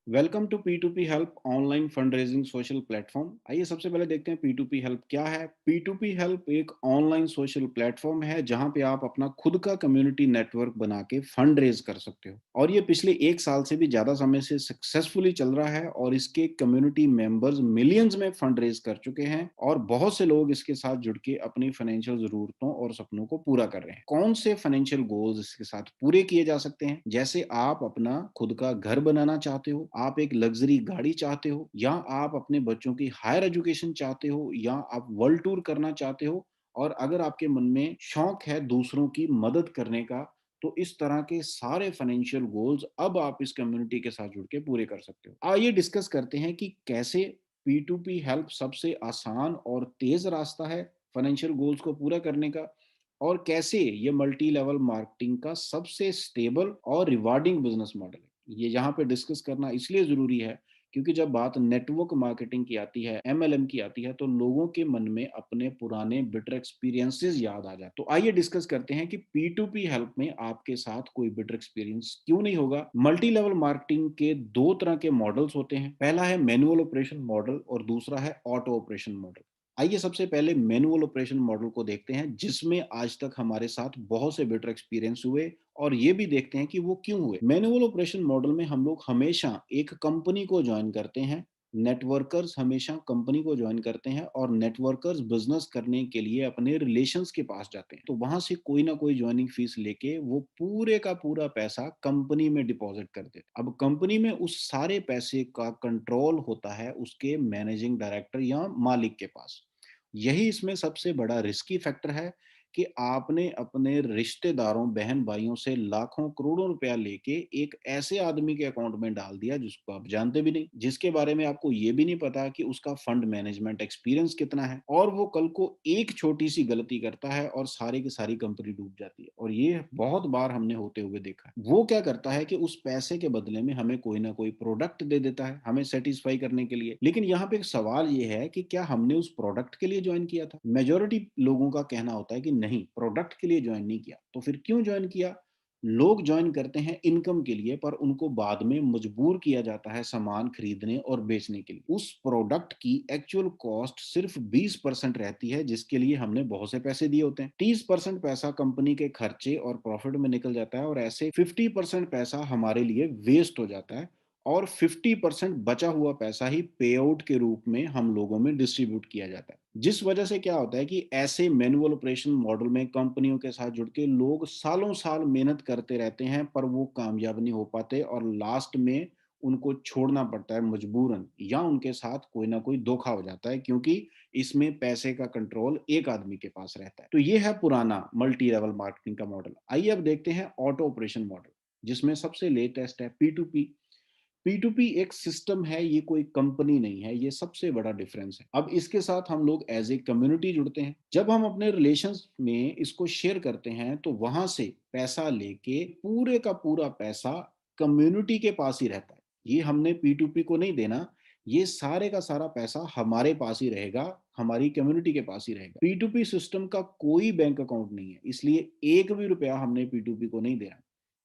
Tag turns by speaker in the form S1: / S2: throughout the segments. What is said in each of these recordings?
S1: Welcome to P2P help online fund raising social platform. आइए सबसे पहले देखते हैं P2P हेल्प क्या है। P2P हेल्प एक ऑनलाइन सोशल प्लेटफॉर्म है जहां पे आप अपना खुद का कम्युनिटी नेटवर्क बना के फंड रेज कर सकते हो और ये पिछले 1 साल से भी ज्यादा समय से सक्सेसफुली चल रहा है और इसके कम्युनिटी मेंबर्स मिलियंस में फंड रेज कर चुके हैं और बहुत से लोग इसके साथ जुड़ के अपनी फाइनेंशियल जरूरतों और सपनों को पूरा कर रहे हैं। कौन से फाइनेंशियल गोल्स इसके साथ पूरे किए जा सकते हैं? जैसे आप अपना खुद का घर बनाना चाहते हो, आप एक लग्जरी गाड़ी चाहते हो, या आप अपने बच्चों की हायर एजुकेशन चाहते हो, या आप वर्ल्ड टूर करना चाहते हो, और अगर आपके मन में शौक है दूसरों की मदद करने का, तो इस तरह के सारे फाइनेंशियल गोल्स अब आप इस कम्युनिटी के साथ जुड़ के पूरे कर सकते हो। आइए डिस्कस करते हैं कि कैसे P2P हेल्प सबसे आसान और तेज रास्ता है फाइनेंशियल गोल्स को पूरा करने का, और कैसे ये मल्टी लेवल मार्केटिंग का सबसे स्टेबल और रिवार्डिंग बिजनेस मॉडल है। ये यहाँ पे डिस्कस करना इसलिए जरूरी है क्योंकि जब बात नेटवर्क मार्केटिंग की आती है, MLM की आती है, तो लोगों के मन में अपने पुराने बिटर एक्सपीरियंसेस याद आ जाए। तो आइए डिस्कस करते हैं कि P2P हेल्प में आपके साथ कोई बिटर एक्सपीरियंस क्यों नहीं होगा। मल्टी लेवल मार्केटिंग के दो तरह के मॉडल्स होते हैं। पहला है मैनुअल ऑपरेशन मॉडल और दूसरा है ऑटो ऑपरेशन मॉडल। आइए सबसे पहले मैनुअल ऑपरेशन मॉडल को देखते हैं, जिसमें आज तक हमारे साथ बहुत से बेटर एक्सपीरियंस हुए और ये भी देखते हैं कि वो क्यों हुए। मैनुअल ऑपरेशन मॉडल में हम लोग हमेशा एक कंपनी को ज्वाइन करते हैं, नेटवर्कर्स हमेशा कंपनी को ज्वाइन करते हैं और नेटवर्कर्स बिजनेस करने के लिए अपने रिलेशंस के पास जाते हैं, तो वहां से कोई ना कोई ज्वाइनिंग फीस लेके वो पूरे का पूरा पैसा कंपनी में डिपॉजिट कर देते हैं। अब कंपनी में उस सारे पैसे का कंट्रोल होता है उसके मैनेजिंग डायरेक्टर या मालिक के पास। यही इसमें सबसे बड़ा रिस्की फैक्टर है कि आपने अपने रिश्तेदारों बहन भाइयों से लाखों करोड़ों रुपया लेके एक ऐसे आदमी के अकाउंट में डाल दिया जिसको आप जानते भी नहीं, जिसके बारे में आपको ये भी नहीं पता कि उसका फंड मैनेजमेंट एक्सपीरियंस कितना है, और वो कल को एक छोटी सी गलती करता है और सारी की सारी कंपनी डूब जाती है। और ये बहुत बार हमने होते हुए देखा है। वो क्या करता है कि उस पैसे के बदले में हमें कोई ना कोई प्रोडक्ट दे देता है हमें सेटिस्फाई करने के लिए, लेकिन यहाँ पे एक सवाल ये है कि क्या हमने उस प्रोडक्ट के लिए ज्वाइन किया था? मेजोरिटी लोगों का कहना होता है कि नहीं, प्रोडक्ट के लिए ज्वाइन नहीं किया। तो फिर क्यों ज्वाइन किया? लोग ज्वाइन करते हैं इनकम के लिए, पर उनको बाद में मजबूर किया जाता है सामान खरीदने और बेचने के लिए। उस प्रोडक्ट की एक्चुअल कॉस्ट सिर्फ 20% रहती है, जिसके लिए हमने बहुत से पैसे दिए होते हैं। 30% पैसा कंपनी के खर्चे और प्रॉफिट में निकल जाता है और ऐसे 50% पैसा हमारे लिए वेस्ट हो जाता है, और 50% बचा हुआ पैसा ही पे आउट के रूप में हम लोगों में डिस्ट्रीब्यूट किया जाता है। जिस वजह से क्या होता है कि ऐसे मैनुअल ऑपरेशन मॉडल में कंपनियों के साथ जुड़ के लोग सालों साल मेहनत करते रहते हैं, पर वो कामयाब नहीं हो पाते और लास्ट में उनको छोड़ना पड़ता है मजबूरन, या उनके साथ कोई ना कोई धोखा हो जाता है, क्योंकि इसमें पैसे का कंट्रोल एक आदमी के पास रहता है। तो ये है पुराना मल्टी लेवल मार्केटिंग का मॉडल। आइए अब देखते हैं ऑटो ऑपरेशन मॉडल, जिसमें सबसे लेटेस्ट है P2P। P2P एक सिस्टम है, ये कोई कंपनी नहीं है, ये सबसे बड़ा डिफरेंस है। अब इसके साथ हम लोग एज ए कम्युनिटी जुड़ते हैं। जब हम अपने रिलेशंस में इसको शेयर करते हैं तो वहां से पैसा लेके पूरे का पूरा पैसा कम्युनिटी के पास ही रहता है। ये हमने P2P को नहीं देना, ये सारे का सारा पैसा हमारे पास ही रहेगा, हमारी कम्युनिटी के पास ही रहेगा। P2P सिस्टम का कोई बैंक अकाउंट नहीं है, इसलिए एक भी रुपया हमने P2P को नहीं देना।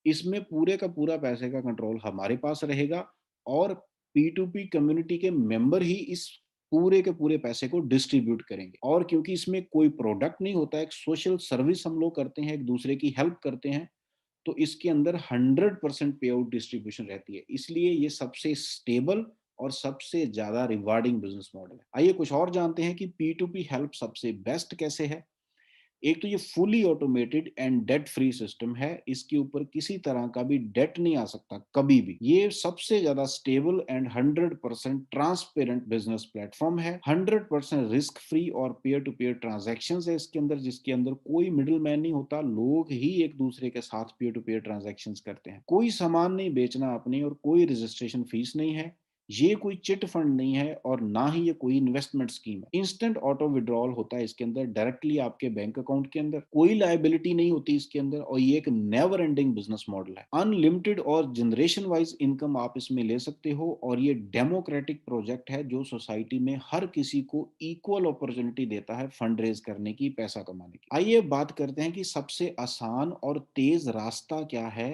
S1: इसमें पूरे का पूरा पैसे का कंट्रोल हमारे पास रहेगा और P2P कम्युनिटी के मेंबर ही इस पूरे के पूरे पैसे को डिस्ट्रीब्यूट करेंगे। और क्योंकि इसमें कोई प्रोडक्ट नहीं होता, एक सोशल सर्विस हम लोग करते हैं, एक दूसरे की हेल्प करते हैं, तो इसके अंदर 100% पे आउट डिस्ट्रीब्यूशन रहती है। इसलिए ये सबसे स्टेबल और सबसे ज्यादा रिवार्डिंग बिजनेस मॉडल है। आइए कुछ और जानते हैं कि P2P हेल्प सबसे बेस्ट कैसे है। एक तो ये fully automated and debt free system है, इसके ऊपर किसी तरह का भी डेट नहीं आ सकता कभी भी। ये सबसे ज्यादा stable and 100% transparent business platform है। 100% रिस्क फ्री और पीयर टू पीयर ट्रांजेक्शन है इसके अंदर, जिसके अंदर कोई मिडिल मैन नहीं होता, लोग ही एक दूसरे के साथ पीयर टू पीयर ट्रांजेक्शन करते हैं। कोई सामान नहीं बेचना अपने और कोई रजिस्ट्रेशन फीस नहीं है। ये कोई चिट फंड नहीं है और ना ही ये कोई इन्वेस्टमेंट स्कीम है। इंस्टेंट ऑटो विड्रॉल होता है इसके अंदर डायरेक्टली आपके बैंक अकाउंट के अंदर, कोई लायबिलिटी नहीं होती इसके अंदर, और ये एक नेवर एंडिंग बिजनेस मॉडल है। अनलिमिटेड और जनरेशन वाइज इनकम आप इसमें ले सकते हो, और ये डेमोक्रेटिक प्रोजेक्ट है जो सोसाइटी में हर किसी को इक्वल अपॉर्चुनिटी देता है फंड रेज करने की, पैसा कमाने की। आइए बात करते हैं कि सबसे आसान और तेज रास्ता क्या है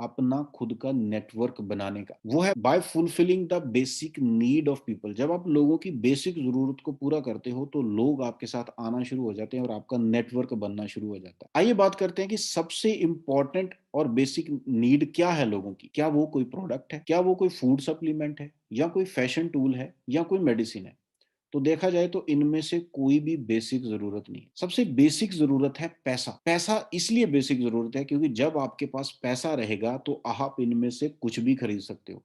S1: अपना खुद का नेटवर्क बनाने का। वो है by fulfilling the basic need of people. जब आप लोगों की बेसिक ज़रूरत को पूरा करते हो, तो लोग आपके साथ आना शुरू हो जाते हैं और आपका नेटवर्क बनना शुरू हो जाता है। आइए बात करते हैं कि सबसे इम्पोर्टेंट और बेसिक नीड क्या है लोगों की? क्या वो कोई प्रोडक्ट है? क्या वो कोई फूड सप्लीमेंट है? या कोई फैशन टूल है? या कोई मेडिसिन है? तो देखा जाए तो इनमें से कोई भी बेसिक ज़रूरत नहीं है। सबसे बेसिक ज़रूरत है पैसा। पैसा इसलिए बेसिक ज़रूरत है क्योंकि जब आपके पास पैसा रहेगा तो आप इनमें से कुछ भी खरीद सकते हो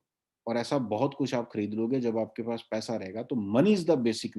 S1: और ऐसा बहुत कुछ आप खरीद लोगे जब आपके पास पैसा रहेगा। तो मनी इज़ द बेसिक